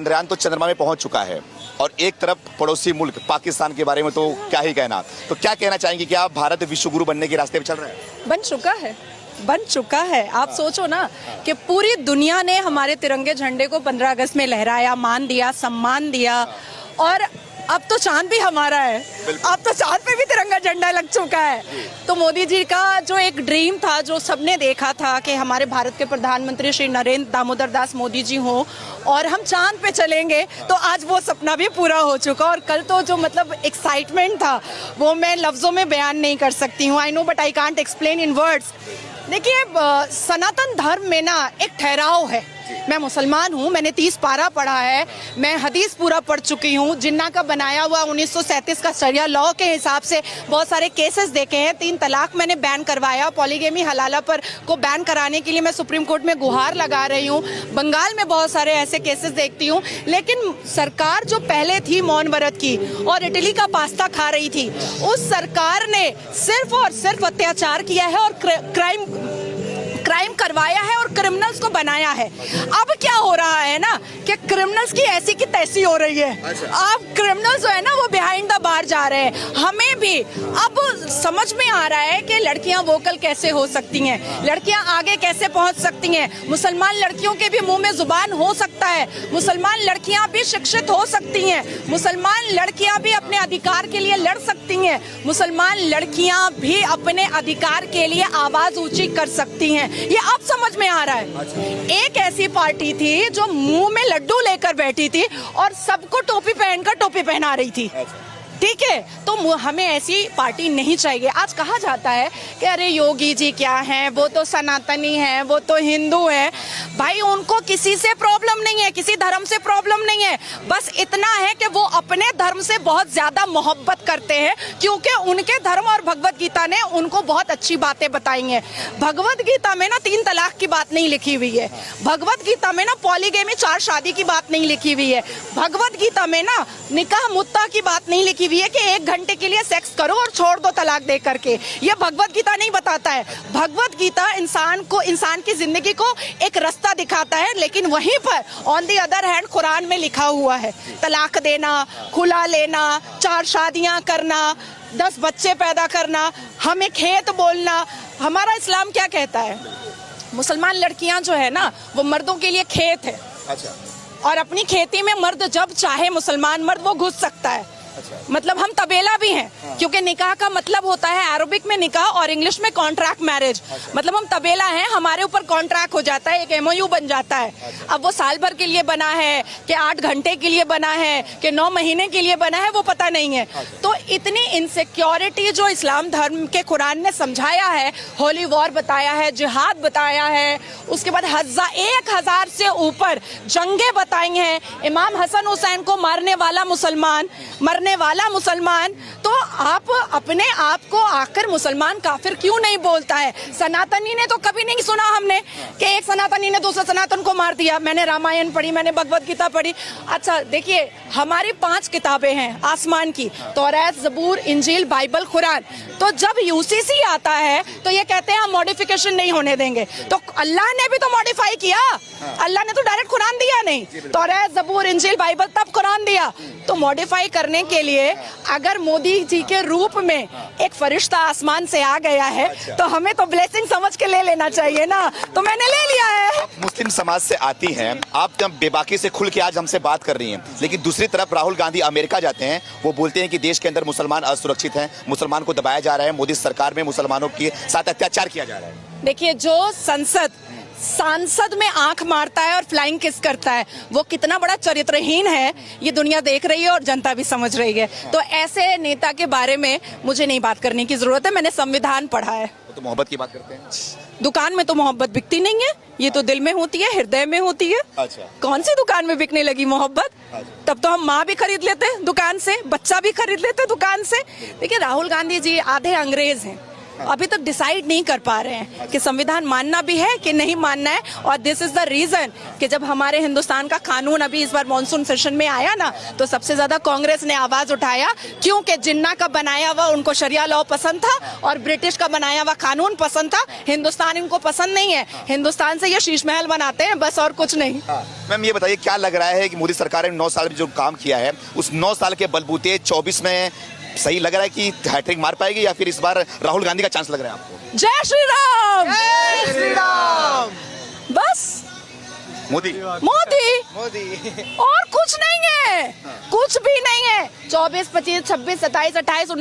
चंद्रयान तो चंद्रमा में पहुंच चुका है और एक तरफ पड़ोसी मुल्क पाकिस्तान के बारे में तो क्या ही कहना। तो क्या कहना चाहेंगे कि आप भारत विश्व गुरु बनने के रास्ते पे चल रहे हैं? बन चुका है। आप सोचो ना कि पूरी दुनिया ने हमारे तिरंगे झंडे को 15 अगस्त में लहराया, मान दिया, सम्मान दिया और अब तो चांद भी हमारा है। अब तो चांद पे भी तिरंगा झंडा लग चुका है। तो मोदी जी का जो एक ड्रीम था, जो सबने देखा था कि हमारे भारत के प्रधानमंत्री श्री नरेंद्र दामोदर दास मोदी जी हो और हम चांद पे चलेंगे, तो आज वो सपना भी पूरा हो चुका। और कल तो जो मतलब एक्साइटमेंट था वो मैं लफ्जों में बयान नहीं कर सकती हूँ। I know but I can't explain in words. देखिए, सनातन धर्म में ना एक ठहराव है। मैं मुसलमान हूँ, मैंने 30 पारा पढ़ा है, मैं हदीस पूरा पढ़ चुकी हूँ। जिन्ना का बनाया हुआ 1937 का शरिया लॉ के हिसाब से बहुत सारे केसेस देखे हैं। 3 तलाक मैंने बैन करवाया, पॉलीगेमी हलाला पर को बैन कराने के लिए मैं सुप्रीम कोर्ट में गुहार लगा रही हूँ। बंगाल में बहुत सारे ऐसे केसेस देखती हूँ। लेकिन सरकार जो पहले थी मौन व्रत की और इटली का पास्ता खा रही थी, उस सरकार ने सिर्फ और सिर्फ अत्याचार किया है और क्राइम करवाया है और क्रिमिनल्स को बनाया है। अब क्या हो रहा है ना कि क्रिमिनल्स की ऐसी की तैसी हो रही है। अब क्रिमिनल्स जो है ना वो बिहाइंड द बार जा रहे हैं। हमें भी अब समझ में आ रहा है कि लड़कियां वोकल कैसे हो सकती हैं, लड़कियां आगे कैसे पहुंच सकती हैं। मुसलमान लड़कियों के भी मुंह में जुबान हो सकता है, मुसलमान लड़कियां भी शिक्षित हो सकती हैं, मुसलमान लड़कियां भी अपने अधिकार के लिए लड़ सकती हैं, मुसलमान लड़कियां भी अपने अधिकार के लिए आवाज ऊंची कर सकती हैं। ये अब समझ में आ रहा है। एक ऐसी पार्टी थी जो मुंह में लड्डू लेकर बैठी थी और सबको टोपी पहनकर टोपी पहना रही थी। ठीक है, तो हमें ऐसी पार्टी नहीं चाहिए। आज कहा जाता है कि अरे योगी जी क्या हैं, वो तो सनातनी हैं, वो तो हिंदू हैं। भाई, उनको किसी से प्रॉब्लम नहीं है, किसी धर्म से प्रॉब्लम नहीं है। बस इतना है कि वो अपने धर्म से बहुत ज्यादा मोहब्बत करते हैं, क्योंकि उनके धर्म और भगवत गीता ने उनको बहुत अच्छी बातें बताई हैं। भगवत गीता में ना 3 तलाक की बात नहीं लिखी हुई है। भगवत गीता में ना पॉलीगेमी 4 शादी की बात नहीं लिखी हुई है। भगवत गीता में ना निकाह मुत्ता की बात नहीं लिखी हुई है कि 1 घंटे के लिए सेक्स करो और छोड़ दो तलाक दे करके। ये भगवत गीता नहीं बताता है। भगवत गीता इंसान की जिंदगी को एक रास्ता दिखाता है, लेकिन वहीं पर on the other hand Quran में लिखा हुआ है तलाक देना, खुला लेना, 4 शादियां करना, 10 बच्चे पैदा करना, हमें खेत बोलना। हमारा इस्लाम क्या कहता है? मुसलमान लड़कियां जो है ना वो मर्दों के लिए खेत है। अच्छा। और अपनी खेती में मर्द जब चाहे मुसलमान मर्द वो घुस सकता है। अच्छा। मतलब हम तबेला भी हैं। हाँ। क्योंकि निकाह का मतलब होता है अरबिक में निकाह और इंग्लिश में कॉन्ट्रैक्ट मैरिज। अच्छा। मतलब हम तबेला हैं, हमारे ऊपर कॉन्ट्रैक्ट हो जाता है, एक MOU बन जाता है। अच्छा। अब वो साल भर के लिए बना है कि 8 घंटे के लिए बना है कि 9 महीने के लिए बना है, वो पता नहीं है। अच्छा। तो इतनी इनसिक्योरिटी जो इस्लाम धर्म के कुरान ने समझाया है, होली वॉर बताया है, जिहाद बताया है, उसके बाद 1000 से ऊपर जंगे बताई हैं, इमाम हसन हुसैन को मारने वाला मुसलमान, तो आप अपने आप को आखिर मुसलमान काफिर क्यों नहीं बोलता है? सनातनी ने तो कभी नहीं सुना हमने कि एक सनातनी ने दूसरे सनातन को मार दिया। मैंने रामायण पढ़ी, मैंने भगवत गीता पढ़ी। अच्छा देखिए, हमारी 5 किताबें हैं आसमान की, तौरात, ज़बूर, इंजील, बाइबल, कुरान। तो जब UCC आता है तो ये कहते हैं हम मॉडिफिकेशन नहीं होने देंगे। तो अल्लाह ने भी तो मॉडिफाई किया। अल्लाह ने तो डायरेक्ट कुरान दिया नहीं, तौरात, ज़बूर, इंजील, बाइबल, तब कुरान दिया। तो मॉडिफाई करने के लिए अगर मोदी जी के रूप में एक फरिश्ता आसमान से आ गया है, तो हमें तो ब्लेसिंग समझ के ले लेना चाहिए ना। तो मैंने ले लिया है। मुस्लिम समाज से आती हैं, आप जब बेबाकी से खुल के आज हमसे बात कर रही हैं, लेकिन दूसरी तरफ राहुल गांधी अमेरिका जाते हैं, वो बोलते हैं कि देश के अंदर मुसलमान असुरक्षित हैं, मुसलमान को दबाया जा रहा है, मोदी सरकार में मुसलमानों के साथ अत्याचार किया जा रहा है। देखिए, जो सांसद में आंख मारता है और फ्लाइंग किस करता है, वो कितना बड़ा चरित्रहीन है, ये दुनिया देख रही है और जनता भी समझ रही है। तो ऐसे नेता के बारे में मुझे नहीं बात करने की जरूरत है। मैंने संविधान पढ़ा है। तो मोहब्बत की बात करते हैं। दुकान में तो मोहब्बत बिकती नहीं है, ये तो दिल में होती है, हृदय में होती है। अच्छा। कौन सी दुकान में बिकने लगी मोहब्बत? अच्छा। तब तो हम माँ भी खरीद लेते दुकान से, बच्चा भी खरीद लेते दुकान से। देखिए, राहुल गांधी जी आधे अंग्रेज हैं। अभी तक डिसाइड नहीं कर पा रहे हैं कि संविधान मानना भी है कि नहीं मानना है। और दिस इज द रीजन कि जब हमारे हिंदुस्तान का कानून अभी इस बार मॉनसून सेशन में आया ना, तो सबसे ज्यादा कांग्रेस ने आवाज उठाया, क्योंकि जिन्ना का बनाया हुआ उनको शरिया लॉ पसंद था और ब्रिटिश का बनाया हुआ कानून पसंद था। हिंदुस्तान इनको पसंद नहीं है। हिंदुस्तान से ये शीश महल बनाते हैं बस, और कुछ नहीं। मैम ये बताइए, क्या लग रहा है कि मोदी सरकार ने 9 साल में जो काम किया है, उस 9 साल के बलबूते 24 में सही लग रहा है कि हैट्रिक मार पाएगी, या फिर इस बार राहुल गांधी का चांस लग रहा है आपको? जय श्री राम, जय श्री राम। बस मोदी मोदी, मोदी। और कुछ नहीं है, कुछ भी नहीं है। 24, 25, 26, 27, 28